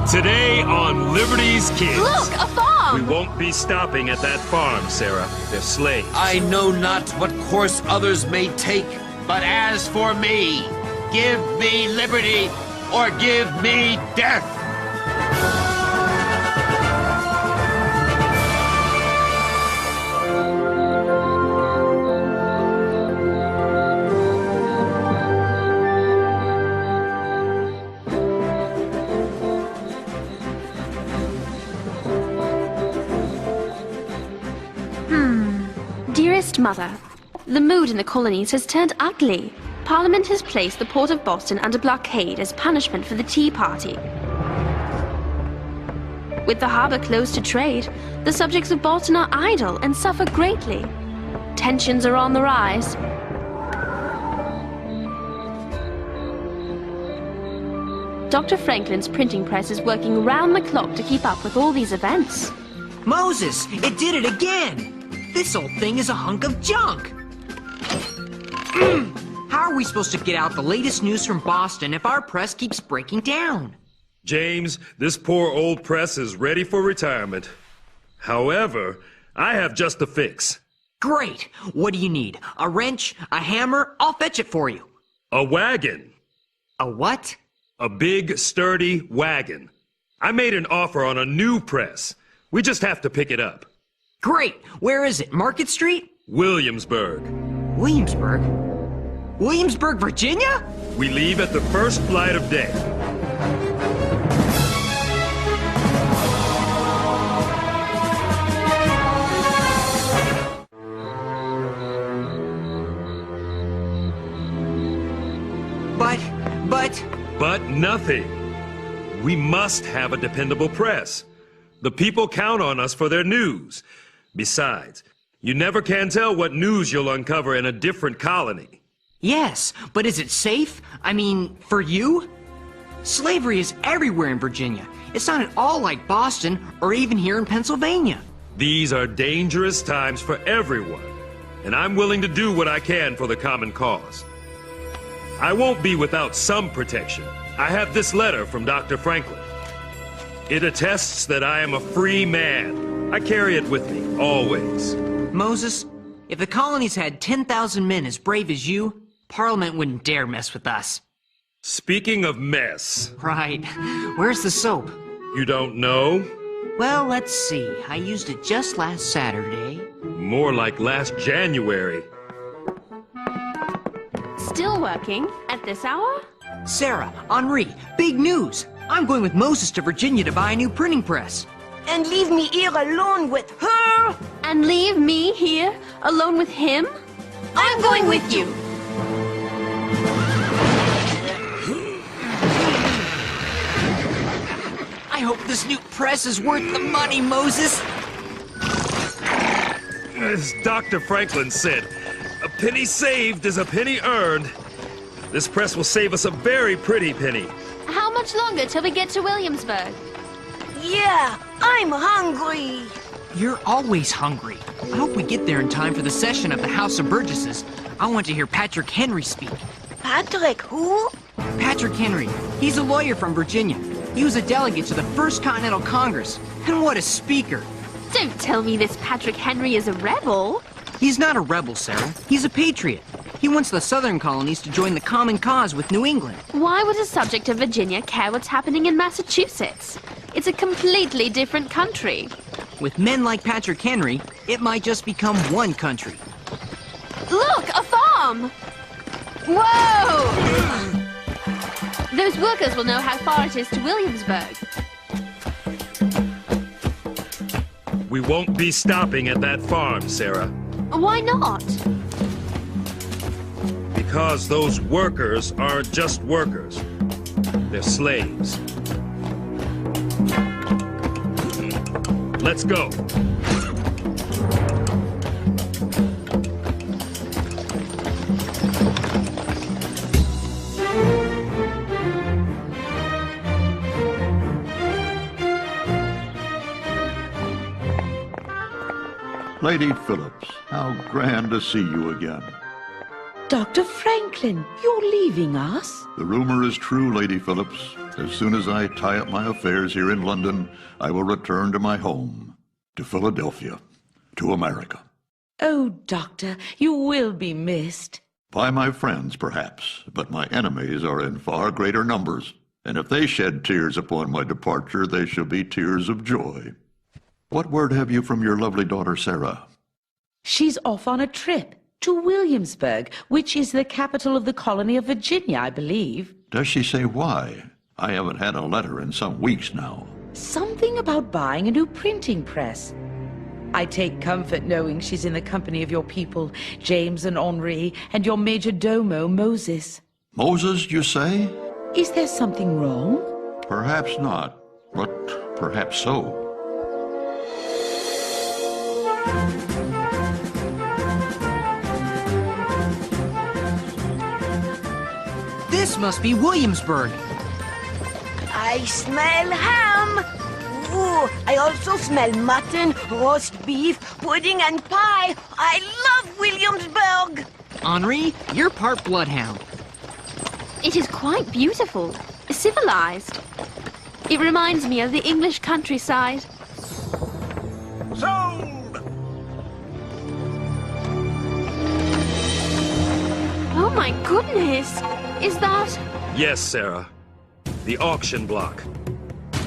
Today on Liberty's Kids. Look, a farm! We won't be stopping at that farm, Sarah. They're slaves. I know not what course others may take, but as for me, give me liberty or give me death. Dearest Mother, the mood in the colonies has turned ugly. Parliament has placed the port of Boston under blockade as punishment for the Tea Party. With the harbor closed to trade, the subjects of Boston are idle and suffer greatly. Tensions are on the rise. Dr. Franklin's printing press is working round the clock to keep up with all these events. Moses, it did it again! This old thing is a hunk of junk! How are we supposed to get out the latest news from Boston if our press keeps breaking down? James, this poor old press is ready for retirement. However, I have just a fix. Great! What do you need? A wrench? A hammer? I'll fetch it for you. A wagon. A what? A big, sturdy wagon. I made an offer on a new press. We just have to pick it up. Great! Where is it? Market Street? Williamsburg. Williamsburg? Williamsburg, Virginia? We leave at the first light of day. But nothing. We must have a dependable press. The people count on us for their news. Besides, you never can tell what news you'll uncover in a different colony. Yes, but is it safe? I mean, for you? Slavery is everywhere in Virginia. It's not at all like Boston or even here in Pennsylvania. These are dangerous times for everyone, and I'm willing to do what I can for the common cause. I won't be without some protection. I have this letter from Dr. Franklin. It attests that I am a free man. I carry it with me, always. Moses, if the colonies had 10,000 men as brave as you, Parliament wouldn't dare mess with us. Speaking of mess... Right. Where's the soap? You don't know? Well, let's see. I used it just last Saturday. More like last January. Still working? At this hour? Sarah, Henri, big news! I'm going with Moses to Virginia to buy a new printing press. And leave me here alone with her? And leave me here, alone with him? I'm going with you! I hope this new press is worth the money, Moses! As Dr. Franklin said, a penny saved is a penny earned. This press will save us a very pretty penny. How much longer till we get to Williamsburg? Yeah, I'm hungry. You're always hungry. I hope we get there in time for the session of the House of Burgesses. I want to hear Patrick Henry speak. Patrick who? Patrick Henry. He's a lawyer from Virginia. He was a delegate to the First Continental Congress. And what a speaker. Don't tell me this Patrick Henry is a rebel. He's not a rebel, Sarah. He's a patriot. He wants the southern colonies to join the common cause with New England. Why would a subject of Virginia care what's happening in Massachusetts? It's a completely different country. With men like Patrick Henry, it might just become one country. Look, a farm! Whoa! Those workers will know how far it is to Williamsburg. We won't be stopping at that farm, Sarah. Why not? Because those workers aren't just workers. They're slaves. Let's go. Lady Phillips, how grand to see you again. Dr. Franklin, you're leaving us? The rumor is true, Lady Phillips. As soon as I tie up my affairs here in London, I will return to my home, to Philadelphia, to America. Oh, Doctor, you will be missed. By my friends, perhaps, but my enemies are in far greater numbers, and if they shed tears upon my departure, they shall be tears of joy. What word have you from your lovely daughter, Sarah? She's off on a trip to Williamsburg, which is the capital of the colony of Virginia, I believe. Does she say why? I haven't had a letter in some weeks now. Something about buying a new printing press. I take comfort knowing she's in the company of your people, James and Henri, and your major domo, Moses. Moses, you say? Is there something wrong? Perhaps not, but perhaps so. This must be Williamsburg. I smell ham. Ooh, I also smell mutton, roast beef, pudding, and pie. I love Williamsburg. Henri, you're part bloodhound. It is quite beautiful, civilized. It reminds me of the English countryside. Sold! Oh my goodness! Is that... Yes, Sarah. The auction block.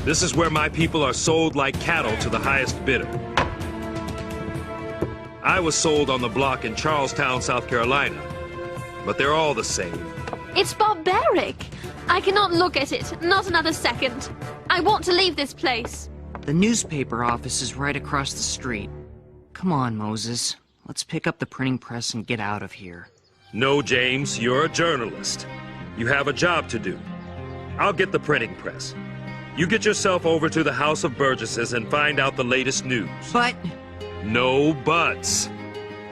This is where my people are sold like cattle to the highest bidder. I was sold on the block in Charlestown, South Carolina. But they're all the same. It's barbaric! I cannot look at it, not another second. I want to leave this place. The newspaper office is right across the street. Come on, Moses. Let's pick up the printing press and get out of here. No, James, you're a journalist. You have a job to do. I'll get the printing press. You get yourself over to the House of Burgesses and find out the latest news. But... No buts.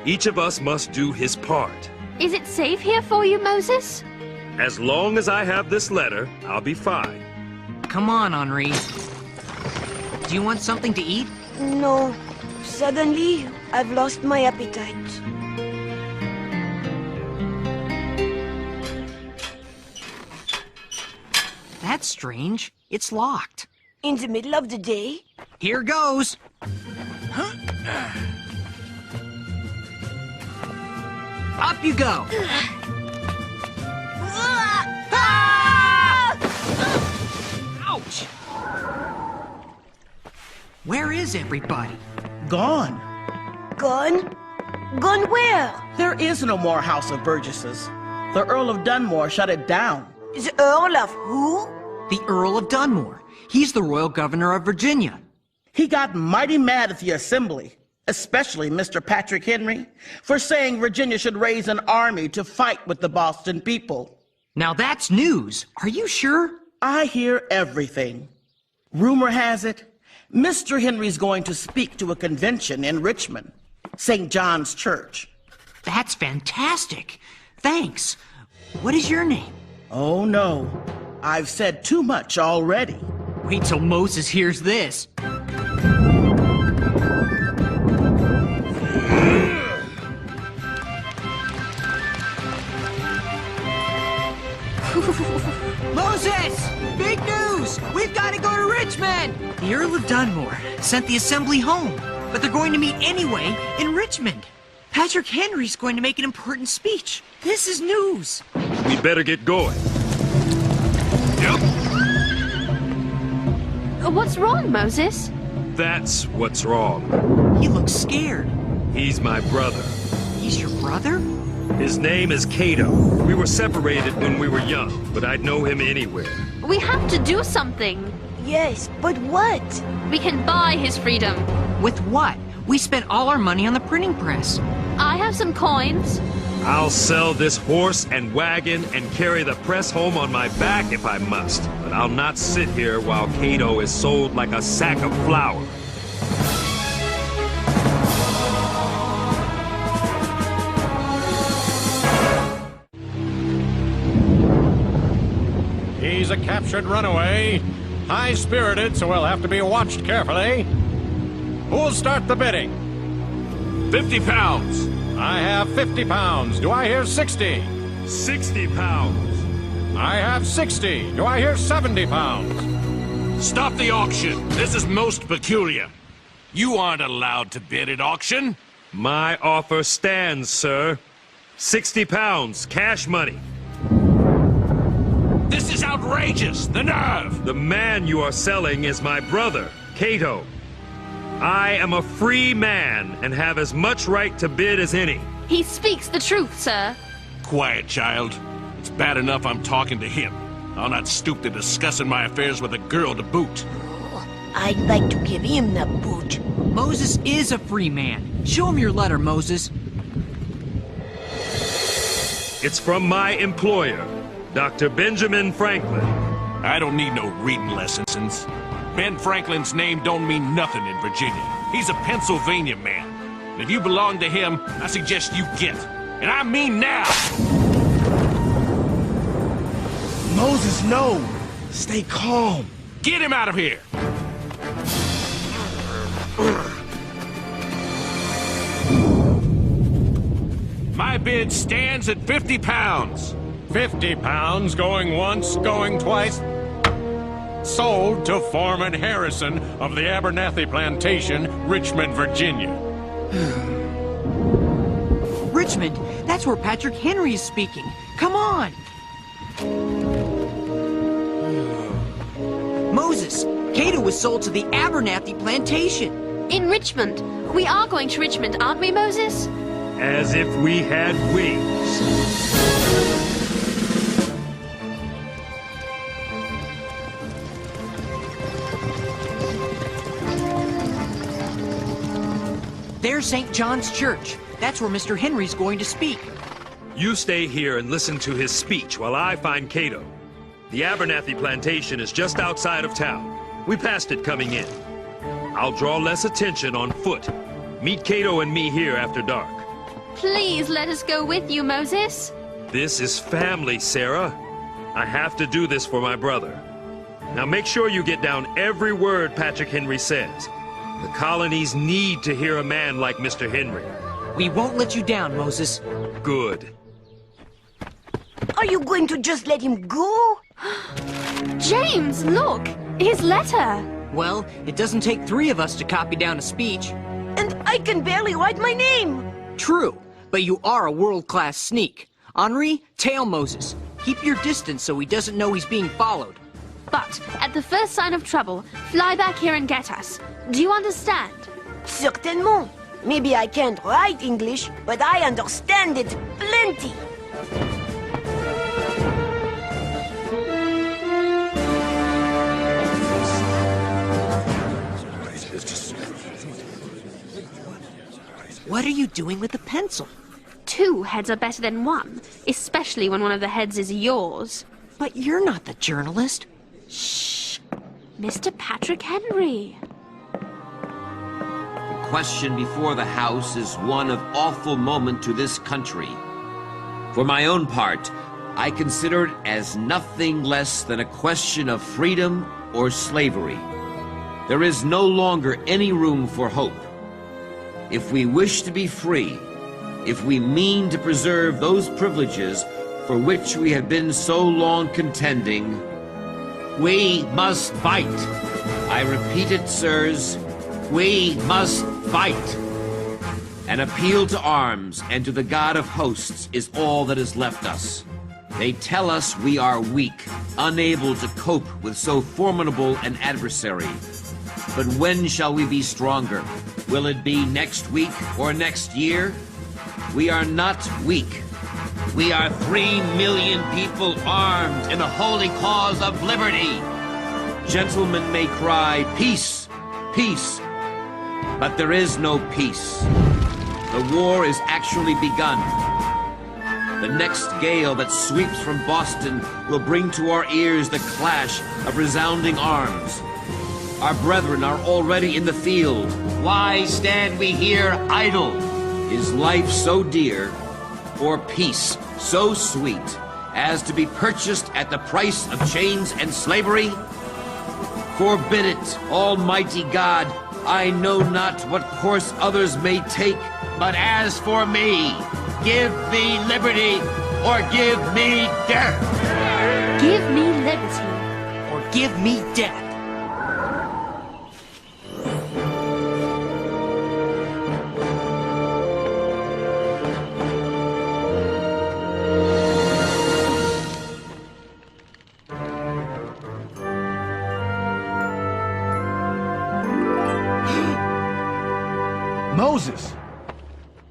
Each of us must do his part. Is it safe here for you, Moses? As long as I have this letter, I'll be fine. Come on, Henri. Do you want something to eat? No, suddenly I've lost my appetite. That's strange. It's locked. In the middle of the day? Here goes. Up you go. Ouch. Where is everybody? Gone. Gone? Gone where? There is no more House of Burgesses. The Earl of Dunmore shut it down. The Earl of who? The Earl of Dunmore. He's the royal governor of Virginia. He got mighty mad at the Assembly, especially Mr. Patrick Henry, for saying Virginia should raise an army to fight with the Boston people. Now that's news. Are you sure? I hear everything. Rumor has it, Mr. Henry's going to speak to a convention in Richmond, St. John's Church. That's fantastic. Thanks. What is your name? Oh no, I've said too much already. Wait till Moses hears this. Moses! Big news! We've got to go to Richmond! The Earl of Dunmore sent the Assembly home, but they're going to meet anyway in Richmond. Patrick Henry's going to make an important speech. This is news. We better get going. Yep. What's wrong, Moses? That's what's wrong. He looks scared. He's my brother. He's your brother? His name is Cato. We were separated when we were young, but I'd know him anywhere. We have to do something. Yes, but what? We can buy his freedom. With what? We spent all our money on the printing press. I have some coins. I'll sell this horse and wagon and carry the press home on my back if I must. But I'll not sit here while Cato is sold like a sack of flour. He's a captured runaway. High-spirited, so he'll have to be watched carefully. Who'll start the bidding? 50 pounds. I have 50 pounds. Do I hear 60? 60 pounds. I have 60. Do I hear 70 pounds? Stop the auction. This is most peculiar. You aren't allowed to bid at auction. My offer stands, sir. 60 pounds, cash money. This is outrageous. The nerve. The man you are selling is my brother, Cato. I am a free man and have as much right to bid as any. He speaks the truth, sir. Quiet, child. It's bad enough I'm talking to him. I'll not stoop to discussing my affairs with a girl to boot. I'd like to give him the boot. Moses is a free man. Show him your letter, Moses. It's from my employer, Dr. Benjamin Franklin. I don't need no reading lessons. Ben Franklin's name don't mean nothing in Virginia. He's a Pennsylvania man. And if you belong to him, I suggest you get. And I mean now! Moses, no. Stay calm. Get him out of here! My bid stands at 50 pounds. 50 pounds, going once, going twice. Sold to Foreman Harrison of the Abernathy Plantation, Richmond, Virginia. Richmond, that's where Patrick Henry is speaking. Come on. Moses, Cato was sold to the Abernathy Plantation. In Richmond. We are going to Richmond, aren't we, Moses? As if we had wings. There's St. John's Church. That's where Mr. Henry's going to speak. You stay here and listen to his speech while I find Cato. The Abernathy Plantation is just outside of town. We passed it coming in. I'll draw less attention on foot. Meet Cato and me here after dark. Please let us go with you, Moses. This is family, Sarah. I have to do this for my brother. Now make sure you get down every word Patrick Henry says. The colonies need to hear a man like Mr. Henry. We won't let you down, Moses. Good. Are you going to just let him go? James, look! His letter! Well, it doesn't take 3 of us to copy down a speech. And I can barely write my name. True, but you are a world-class sneak. Henri, tail Moses. Keep your distance so he doesn't know he's being followed. But at the first sign of trouble, fly back here and get us. Do you understand? Certainement. Maybe I can't write English, but I understand it plenty. What are you doing with the pencil? 2 heads are better than 1, especially when one of the heads is yours. But you're not the journalist. Shh! Mr. Patrick Henry. The question before the House is one of awful moment to this country. For my own part, I consider it as nothing less than a question of freedom or slavery. There is no longer any room for hope. If we wish to be free, if we mean to preserve those privileges for which we have been so long contending, we must fight. I repeat it, sirs, we must fight. An appeal to arms and to the God of hosts is all that is left us. They tell us we are weak, unable to cope with so formidable an adversary. But when shall we be stronger? Will it be next week or next year? We are not weak. We are 3 million people armed in the holy cause of liberty. Gentlemen may cry, peace, peace, but there is no peace. The war is actually begun. The next gale that sweeps from Boston will bring to our ears the clash of resounding arms. Our brethren are already in the field. Why stand we here idle? Is life so dear, or peace so sweet, as to be purchased at the price of chains and slavery? Forbid it, Almighty God. I know not what course others may take, but as for me, give me liberty or give me death. Give me liberty. Or give me death. Moses,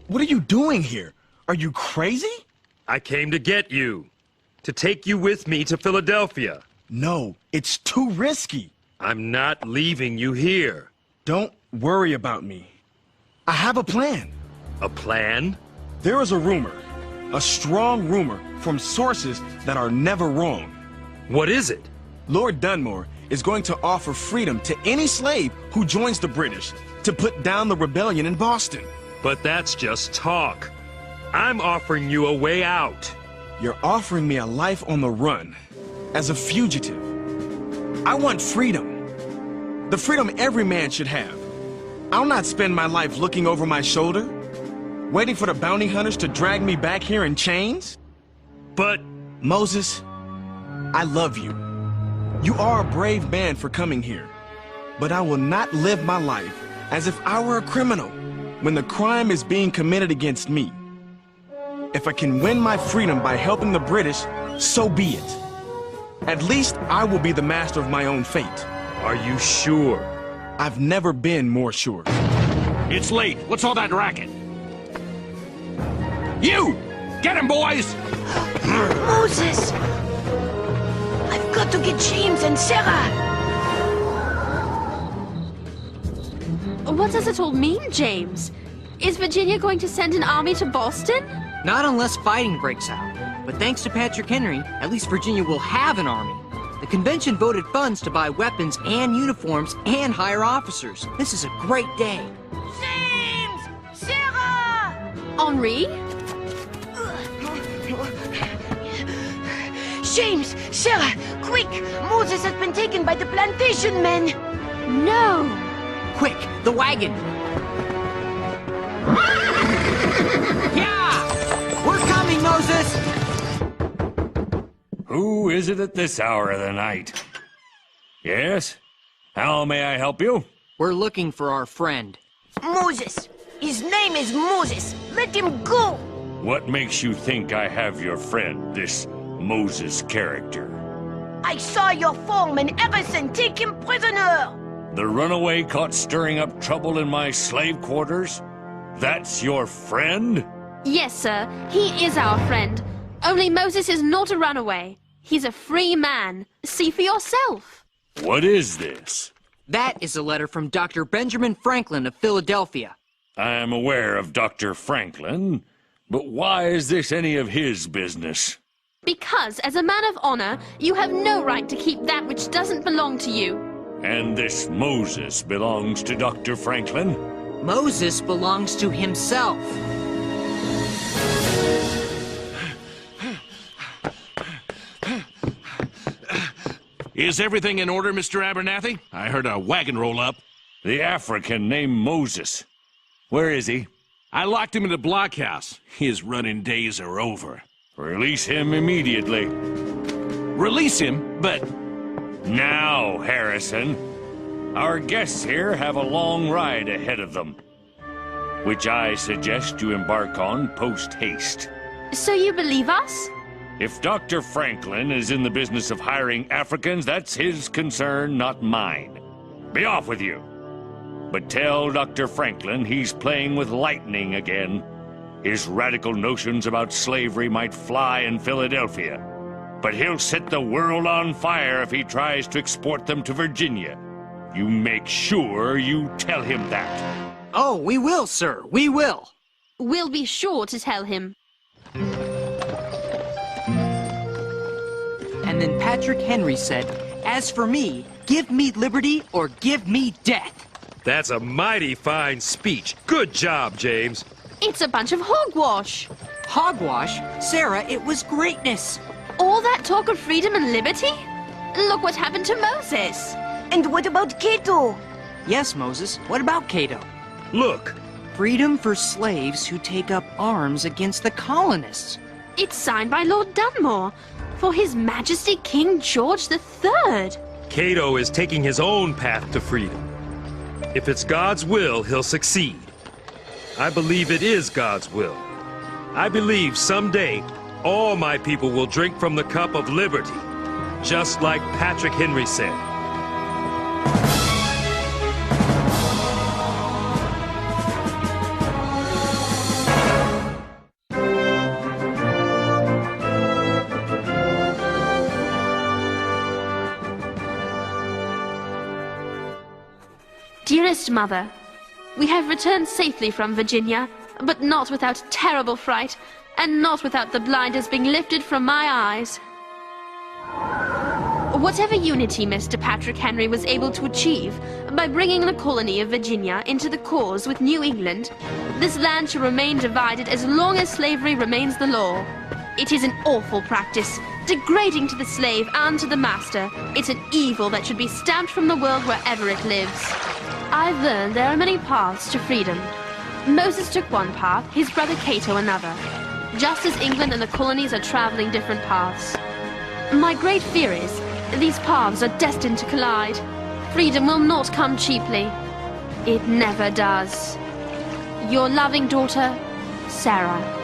what are you doing here? Are you crazy? I came to get you. To take you with me to Philadelphia. No, it's too risky. I'm not leaving you here. Don't worry about me. I have a plan. A plan? There is a rumor, a strong rumor from sources that are never wrong. What is it? Lord Dunmore is going to offer freedom to any slave who joins the British to put down the rebellion in Boston. But that's just talk. I'm offering you a way out. You're offering me a life on the run, as a fugitive. I want freedom. The freedom every man should have. I'll not spend my life looking over my shoulder, waiting for the bounty hunters to drag me back here in chains. But... Moses, I love you. You are a brave man for coming here. But I will not live my life as if I were a criminal when the crime is being committed against me. If I can win my freedom by helping the British, so be it. At least I will be the master of my own fate. Are you sure? I've never been more sure. It's late. What's all that racket? You! Get him, boys! Moses! I've got to get James and Sarah! What does it all mean, James? Is Virginia going to send an army to Boston? Not unless fighting breaks out. But thanks to Patrick Henry, at least Virginia will have an army. The convention voted funds to buy weapons and uniforms and hire officers. This is a great day. James! Sarah! Henri? James! Sarah! Quick! Moses has been taken by the plantation men! No! Quick, the wagon! Yeah! We're coming, Moses! Who is it at this hour of the night? Yes? How may I help you? We're looking for our friend. Moses! His name is Moses! Let him go! What makes you think I have your friend, this Moses character? I saw your foreman Everson take him prisoner! The runaway caught stirring up trouble in my slave quarters? That's your friend? Yes, sir. He is our friend. Only Moses is not a runaway. He's a free man. See for yourself. What is this? That is a letter from Dr. Benjamin Franklin of Philadelphia. I am aware of Dr. Franklin, but why is this any of his business? Because, as a man of honor, you have no right to keep that which doesn't belong to you. And this Moses belongs to Dr. Franklin? Moses belongs to himself. Is everything in order, Mr. Abernathy? I heard a wagon roll up. The African named Moses. Where is he? I locked him in the blockhouse. His running days are over. Release him immediately. Release him? But... Now, Harrison. Our guests here have a long ride ahead of them, which I suggest you embark on post-haste. So you believe us? If Dr. Franklin is in the business of hiring Africans, that's his concern, not mine. Be off with you. But tell Dr. Franklin he's playing with lightning again. His radical notions about slavery might fly in Philadelphia, but he'll set the world on fire if he tries to export them to Virginia. You make sure you tell him that. Oh, we will, sir. We will. We'll be sure to tell him. And then Patrick Henry said, "As for me, give me liberty or give me death." That's a mighty fine speech. Good job, James. It's a bunch of hogwash. Hogwash? Sarah, it was greatness. All that talk of freedom and liberty? Look what happened to Moses. And what about Cato? Yes, Moses. What about Cato? Look. Freedom for slaves who take up arms against the colonists. It's signed by Lord Dunmore, for His Majesty King George III. Cato is taking his own path to freedom. If it's God's will, he'll succeed. I believe it is God's will. I believe someday all my people will drink from the cup of liberty, just like Patrick Henry said. Dearest Mother, we have returned safely from Virginia, but not without terrible fright, and not without the blinders being lifted from my eyes. Whatever unity Mr. Patrick Henry was able to achieve by bringing the colony of Virginia into the cause with New England, this land shall remain divided as long as slavery remains the law. It is an awful practice, degrading to the slave and to the master. It's an evil that should be stamped from the world wherever it lives. I've learned there are many paths to freedom. Moses took one path, his brother Cato another. Just as England and the colonies are traveling different paths. My great fear is these paths are destined to collide. Freedom will not come cheaply. It never does. Your loving daughter, Sarah.